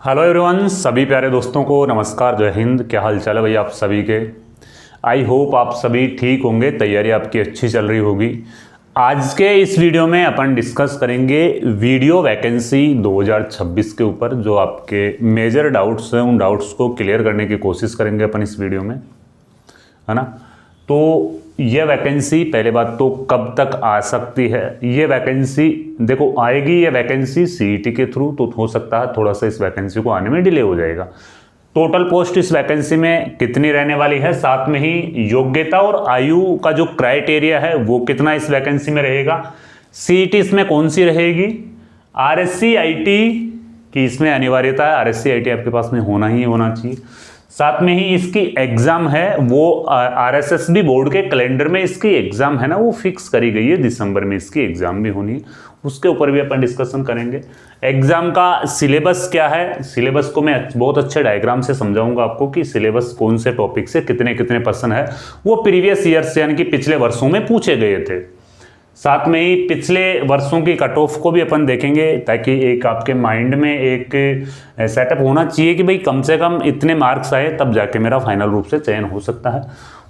Hello everyone, सभी प्यारे दोस्तों को नमस्कार, जय हिंद। क्या हाल चाल है भाई आप सभी के। आई होप आप सभी ठीक होंगे, तैयारी आपकी अच्छी चल रही होगी। आज के इस वीडियो में अपन डिस्कस करेंगे वीडियो वैकेंसी 2026 के ऊपर। जो आपके मेजर डाउट्स हैं उन डाउट्स को क्लियर करने की कोशिश करेंगे अपन इस वीडियो में, है ना। तो ये वैकेंसी, पहले बात तो कब तक आ सकती है ये वैकेंसी, देखो आएगी ये वैकेंसी सीईटी के थ्रू, तो हो सकता है थोड़ा सा इस वैकेंसी को आने में डिले हो जाएगा। टोटल पोस्ट इस वैकेंसी में कितनी रहने वाली है, साथ में ही योग्यता और आयु का जो क्राइटेरिया है वो कितना इस वैकेंसी में रहेगा, सीईटी इसमें कौन सी रहेगी, आरएससी आईटी की इसमें अनिवार्यता है, आरएससी आईटी आपके पास में होना ही होना चाहिए। साथ में ही इसकी एग्जाम है वो आरएसएसबी बोर्ड के कैलेंडर में इसकी एग्जाम है ना, वो फिक्स करी गई है, दिसंबर में इसकी एग्जाम भी होनी है, उसके ऊपर भी अपन डिस्कशन करेंगे। एग्जाम का सिलेबस क्या है, सिलेबस को मैं बहुत अच्छे डायग्राम से समझाऊंगा आपको कि सिलेबस कौन से टॉपिक से कितने कितने पर्सन है, वो प्रीवियस ईयर्स यानी कि पिछले वर्षों में पूछे गए थे। साथ में ही पिछले वर्षों की कट ऑफ को भी अपन देखेंगे, ताकि एक आपके माइंड में एक सेटअप होना चाहिए कि भाई कम से कम इतने मार्क्स आए तब जाके मेरा फाइनल रूप से चयन हो सकता है।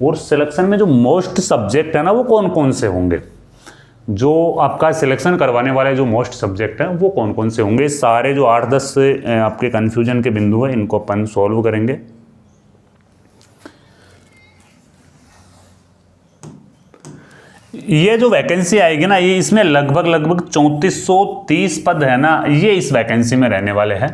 और सिलेक्शन में जो मोस्ट सब्जेक्ट है ना वो कौन कौन से होंगे, जो आपका सिलेक्शन करवाने वाले जो मोस्ट सब्जेक्ट हैं वो कौन कौन से होंगे, सारे जो 8-10 आपके कन्फ्यूजन के बिंदु है इनको अपन सॉल्व करेंगे। ये जो वैकेंसी आएगी ना, ये इसमें लगभग 3430 पद है ना, ये इस वैकेंसी में रहने वाले हैं।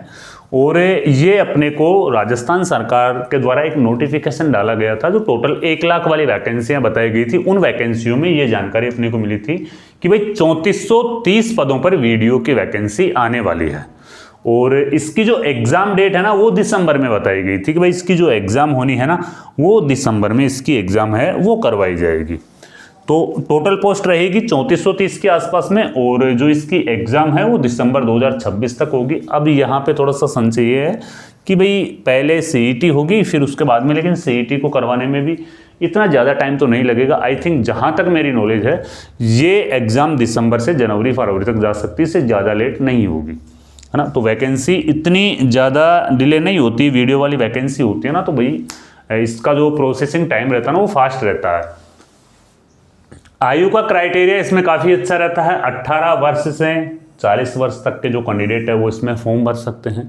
और ये अपने को राजस्थान सरकार के द्वारा एक नोटिफिकेशन डाला गया था, जो टोटल 1 लाख वाली वैकेंसियां बताई गई थी, उन वैकेंसियों में ये जानकारी अपने को मिली थी कि भाई 3430 पदों पर वीडियो की वैकेंसी आने वाली है। और इसकी जो एग्जाम डेट है ना वो दिसंबर में बताई गई थी कि भाई इसकी जो एग्जाम होनी है ना वो दिसंबर में इसकी एग्जाम है वो करवाई जाएगी। तो टोटल पोस्ट रहेगी 3430 के आसपास में, और जो इसकी एग्जाम है वो दिसंबर 2026 तक होगी। अब यहाँ पे थोड़ा सा संशय ये है कि भाई पहले सीईटी होगी फिर उसके बाद में, लेकिन सीईटी को करवाने में भी इतना ज़्यादा टाइम तो नहीं लगेगा। आई थिंक जहाँ तक मेरी नॉलेज है ये एग्ज़ाम दिसंबर से जनवरी फरवरी तक जा सकती है, इससे ज़्यादा लेट नहीं होगी, है ना। तो वैकेंसी इतनी ज़्यादा डिले नहीं होती, वीडियो वाली वैकेंसी होती है ना, तो भाई इसका जो प्रोसेसिंग टाइम रहता है ना वो फास्ट रहता है। आयु का क्राइटेरिया इसमें काफ़ी अच्छा रहता है, 18 वर्ष से 40 वर्ष तक के जो कैंडिडेट है वो इसमें फॉर्म भर सकते हैं।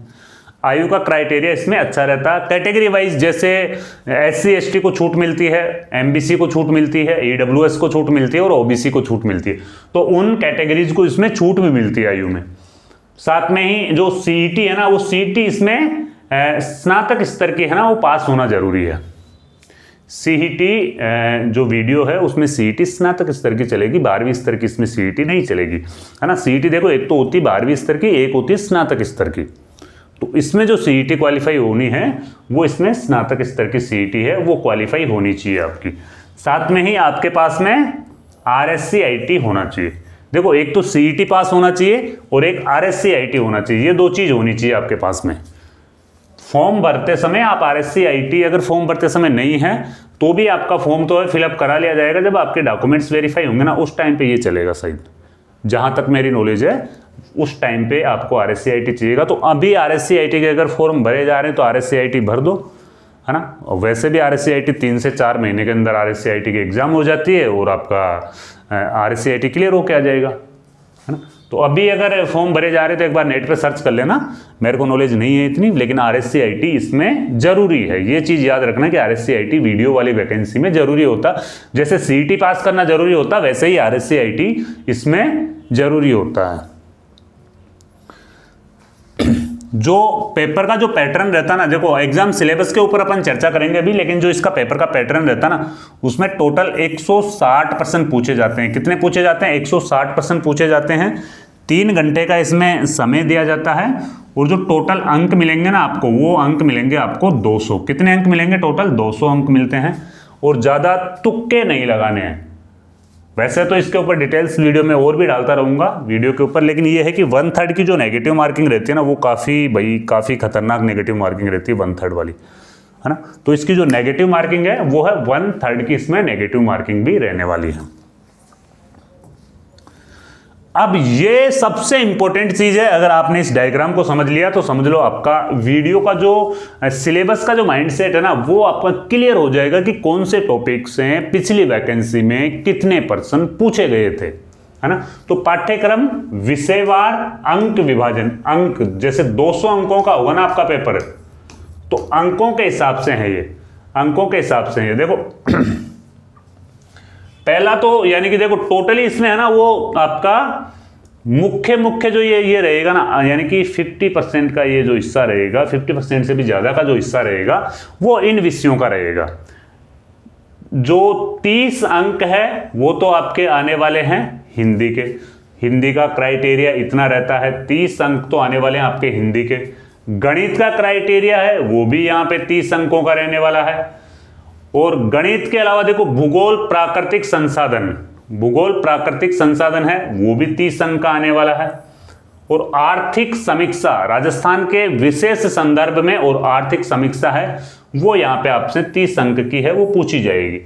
आयु का क्राइटेरिया इसमें अच्छा रहता है। कैटेगरी वाइज जैसे SC ST को छूट मिलती है, MBC को छूट मिलती है, EWS को छूट मिलती है और OBC को छूट मिलती है, तो उन कैटेगरीज को इसमें छूट भी मिलती है आयु में। साथ में ही जो CET है ना, वो CET इसमें स्नातक स्तर की है ना, वो पास होना जरूरी है। CET जो वीडियो है उसमें CET स्नातक स्तर की चलेगी, 12वीं स्तर की इसमें CET नहीं चलेगी, है ना। CET देखो एक तो होती 12वीं स्तर की, एक होती है स्नातक स्तर की, तो इसमें जो CET क्वालिफाई होनी है वो इसमें स्नातक स्तर की CET है, वो क्वालिफाई होनी चाहिए आपकी। साथ में ही आपके पास में RSC IT होना चाहिए। देखो एक तो CET पास होना चाहिए और एक RSC IT होना चाहिए, ये दो चीज़ होनी चाहिए आपके पास में। फॉर्म भरते समय आप RSC IT अगर फॉर्म भरते समय नहीं है तो भी आपका फॉर्म तो है फिलअप करा लिया जाएगा, जब आपके डॉक्यूमेंट्स वेरीफाई होंगे ना उस टाइम पे ये चलेगा शायद, जहां तक मेरी नॉलेज है उस टाइम पे आपको RSC IT चाहिएगा। तो अभी RSC IT के अगर फॉर्म भरे जा रहे हैं तो RSC IT भर दो, है ना। और वैसे भी RSC IT 3 से 4 महीने के अंदर RSC IT की एग्जाम हो जाती है और आपका RSC IT क्लियर होके आ जाएगा, है ना। तो अभी अगर फॉर्म भरे जा रहे तो एक बार नेट पे सर्च कर लेना, मेरे को नॉलेज नहीं है इतनी, लेकिन RSC IT इसमें जरूरी है। ये चीज़ याद रखना कि RSC IT वीडियो वाली वैकेंसी में जरूरी होता, जैसे CET पास करना जरूरी होता वैसे ही RSC IT इसमें जरूरी होता है। जो पेपर का जो पैटर्न रहता है ना, देखो एग्जाम सिलेबस के ऊपर अपन चर्चा करेंगे अभी, लेकिन जो इसका पेपर का पैटर्न रहता है ना उसमें टोटल 160 प्रश्न पूछे जाते हैं। कितने पूछे जाते हैं? 160 प्रश्न पूछे जाते हैं। 3 घंटे का इसमें समय दिया जाता है, और जो टोटल अंक मिलेंगे ना आपको, वो अंक मिलेंगे आपको 200। कितने अंक मिलेंगे? टोटल 200 अंक मिलते हैं, और ज़्यादा तुक्के नहीं लगाने हैं। वैसे तो इसके ऊपर डिटेल्स वीडियो में और भी डालता रहूँगा वीडियो के ऊपर, लेकिन ये है कि 1/3 की जो नेगेटिव मार्किंग रहती है ना वो काफ़ी खतरनाक नेगेटिव मार्किंग रहती है 1/3 वाली, है ना। तो इसकी जो नेगेटिव मार्किंग है वो है 1/3 की, इसमें नेगेटिव मार्किंग भी रहने वाली है। अब ये सबसे इंपॉर्टेंट चीज है, अगर आपने इस डायग्राम को समझ लिया तो समझ लो आपका वीडियो का जो सिलेबस का जो माइंडसेट है ना वो आपका क्लियर हो जाएगा कि कौन से टॉपिक्स हैं, पिछली वैकेंसी में कितने पर्सन पूछे गए थे, है ना। तो पाठ्यक्रम विषयवार अंक विभाजन, अंक जैसे 200 अंकों का होगा ना आपका पेपर, तो अंकों के हिसाब से है ये, अंकों के हिसाब से है। देखो पहला तो यानी कि देखो टोटली इसमें है ना वो आपका मुख्य जो ये रहेगा ना, यानी कि 50% का ये जो हिस्सा रहेगा, 50% से भी ज्यादा का जो हिस्सा रहेगा वो इन विषयों का रहेगा। जो 30 अंक है वो तो आपके आने वाले हैं हिंदी के, हिंदी का क्राइटेरिया इतना रहता है, 30 अंक तो आने वाले हैं आपके हिंदी के। गणित का क्राइटेरिया है वो भी यहाँ पे 30 अंकों का रहने वाला है। और गणित के अलावा देखो भूगोल प्राकृतिक संसाधन, भूगोल प्राकृतिक संसाधन है वो भी 30 अंक का आने वाला है। और आर्थिक समीक्षा राजस्थान के विशेष संदर्भ में और आर्थिक समीक्षा है वो यहाँ पे आपसे 30 अंक की है, वो पूछी जाएगी।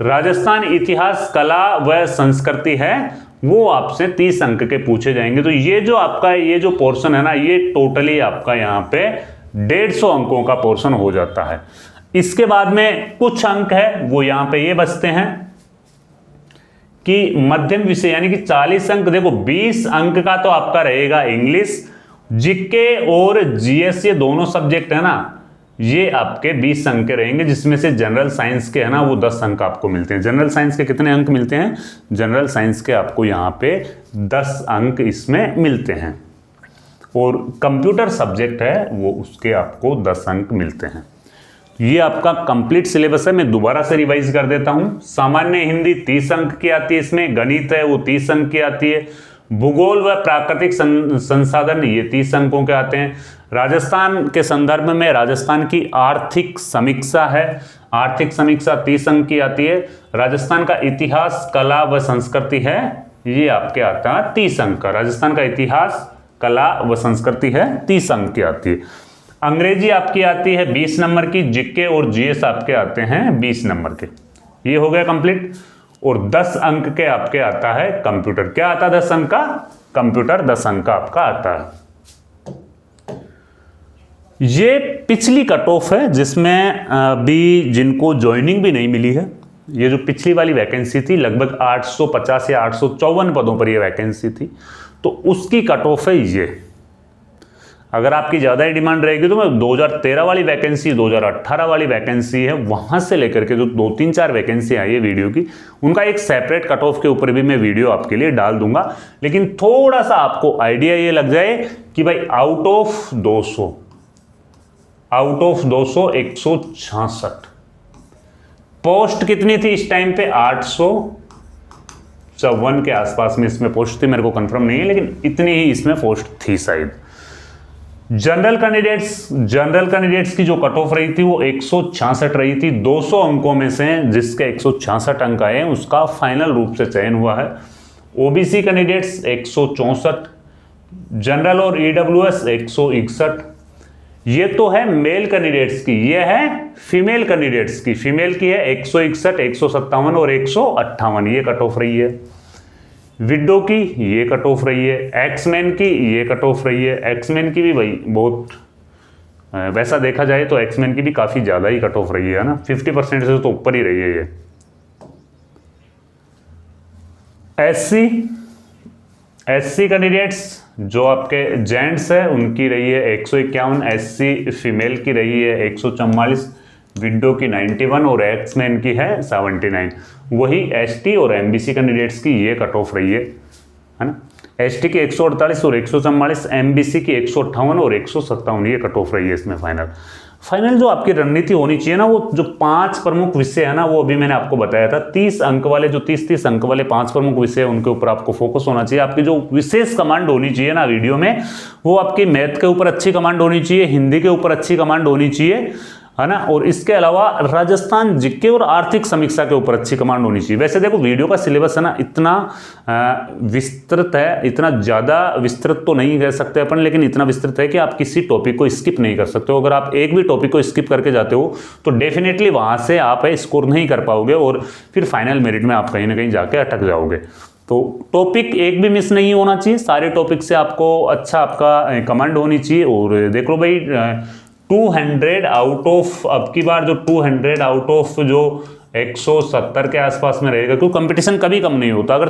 राजस्थान इतिहास कला व संस्कृति है वो आपसे 30 अंक के पूछे जाएंगे। तो ये जो आपका ये जो पोर्शन है ना ये टोटली आपका यहाँ पे 150 अंकों का पोर्शन हो जाता है। इसके बाद में कुछ अंक है वो यहाँ पे ये बचते हैं कि मध्यम विषय यानी कि 40 अंक। देखो 20 अंक का तो आपका रहेगा इंग्लिश, जीके और जीएस, ये दोनों सब्जेक्ट है ना ये आपके 20 अंक के रहेंगे, जिसमें से जनरल साइंस के है ना वो 10 अंक आपको मिलते हैं। जनरल साइंस के कितने अंक मिलते हैं? जनरल साइंस के आपको यहाँ पे 10 अंक इसमें मिलते हैं। और कंप्यूटर सब्जेक्ट है वो उसके आपको 10 अंक मिलते हैं। ये आपका कंप्लीट सिलेबस है, मैं दोबारा से रिवाइज कर देता हूं। सामान्य हिंदी 30 अंक की आती है, इसमें गणित है वो 30 अंक की आती है, भूगोल व प्राकृतिक संसाधन ये 30 अंकों के आते हैं। राजस्थान के संदर्भ में राजस्थान की आर्थिक समीक्षा है, आर्थिक समीक्षा 30 अंक की आती है। राजस्थान का इतिहास कला व संस्कृति है ये आपके आता है 30 अंक का। राजस्थान का इतिहास कला व संस्कृति है 30 अंक की आती है। अंग्रेजी आपकी आती है 20 नंबर की, जीके और जीएस आपके आते हैं 20 नंबर के। ये हो गया कंप्लीट। और 10 अंक के आपके आता है कंप्यूटर। क्या आता है 10 अंक का? कंप्यूटर 10 अंक का आपका आता है। ये पिछली कट ऑफ है जिसमें अभी जिनको ज्वाइनिंग भी नहीं मिली है। ये जो पिछली वाली वैकेंसी थी लगभग 850 या 854 पदों पर ये वैकेंसी थी, तो उसकी कट ऑफ है ये। अगर आपकी ज़्यादा ही डिमांड रहेगी तो मैं 2013 वाली वैकेंसी, 2018 वाली वैकेंसी है, वहाँ से लेकर के जो 2-3-4 वैकेंसी आई है वीडियो की, उनका एक सेपरेट कट ऑफ के ऊपर भी मैं वीडियो आपके लिए डाल दूंगा। लेकिन थोड़ा सा आपको आइडिया ये लग जाए कि भाई आउट ऑफ 200 166 पोस्ट कितनी थी इस टाइम पे? 854 के आसपास में इसमें पोस्ट थी, मेरे को कंफर्म नहीं है लेकिन इतनी ही इसमें पोस्ट थी शायद। जनरल कैंडिडेट्स की जो कट ऑफ रही थी वो 166 रही थी। 200 अंकों में से जिसके 166 अंक आए उसका फाइनल रूप से चयन हुआ है। ओबीसी कैंडिडेट्स 164, जनरल और ईडब्ल्यूएस 161। ये तो है मेल कैंडिडेट्स की, ये है फीमेल कैंडिडेट्स की। फीमेल की है 161, 157 और 158, ये कट ऑफ रही है। विडो की ये कट ऑफ रही है, एक्समैन की ये कट ऑफ रही है। एक्समैन की भी भाई बहुत वैसा देखा जाए तो एक्समैन की भी काफ़ी ज़्यादा ही कट ऑफ रही है ना, 50% से तो ऊपर ही रही है ये। एससी कैंडिडेट्स जो आपके जेंट्स है उनकी रही है 151, एससी फीमेल की रही है 144, विडो की 91 और एक्समैन की है 79। वही एसटी और एमबीसी कैंडिडेट्स की ये कट ऑफ रही है ना। एसटी की 148 और 144, एमबीसी की 158 और 157, ये कट ऑफ रही है इसमें फाइनल जो आपकी रणनीति होनी चाहिए ना, वो जो 5 प्रमुख विषय है ना वो अभी मैंने आपको बताया था। 30 अंक वाले जो 30 अंक वाले 5 प्रमुख विषय उनके ऊपर आपको फोकस होना चाहिए। आपकी जो विशेष कमांड होनी चाहिए ना वीडियो में, वो आपकी मैथ के ऊपर अच्छी कमांड होनी चाहिए, हिंदी के ऊपर अच्छी कमांड होनी चाहिए, है ना। और इसके अलावा राजस्थान जीके और आर्थिक समीक्षा के ऊपर अच्छी कमांड होनी चाहिए। वैसे देखो वीडियो का सिलेबस है ना इतना विस्तृत है, इतना ज़्यादा विस्तृत तो नहीं कह सकते अपन, लेकिन इतना विस्तृत है कि आप किसी टॉपिक को स्किप नहीं कर सकते हो। अगर आप एक भी टॉपिक को स्किप करके जाते हो तो डेफिनेटली वहाँ से आप स्कोर नहीं कर पाओगे और फिर फाइनल मेरिट में आप कहीं ना कहीं जाके अटक जाओगे। तो टॉपिक एक भी मिस नहीं होना चाहिए, सारे टॉपिक से आपको अच्छा आपका कमांड होनी चाहिए। और देख लो भाई 200 आउट ऑफ, अब की बार जो 200 आउट ऑफ जो 170 के आसपास में रहेगा, क्योंकि कंपटीशन कभी कम नहीं होता। अगर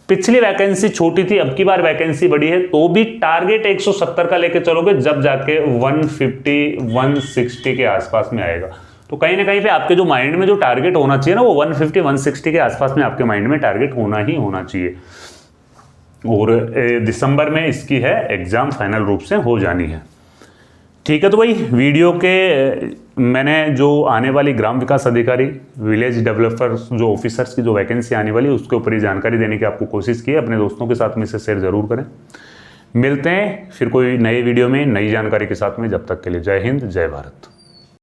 पिछली वैकेंसी छोटी थी, अब की बार वैकेंसी बड़ी है, तो भी टारगेट 170 का लेके चलोगे, जब जाके 150 160 के आसपास में आएगा। तो कहीं ना कहीं पे आपके जो माइंड में जो टारगेट होना चाहिए ना, वो 150 160 के आसपास में आपके माइंड में टारगेट होना ही होना चाहिए। और दिसंबर में इसकी है एग्जाम, फाइनल रूप से हो जानी है। ठीक है, तो भाई वीडियो के मैंने जो आने वाली ग्राम विकास अधिकारी, विलेज डेवलपर जो ऑफिसर्स की जो वैकेंसी आने वाली है, उसके ऊपर ही जानकारी देने की आपको कोशिश की है। अपने दोस्तों के साथ में इसे शेयर जरूर करें। मिलते हैं फिर कोई नए वीडियो में नई जानकारी के साथ में। जब तक के लिए जय हिंद, जय भारत।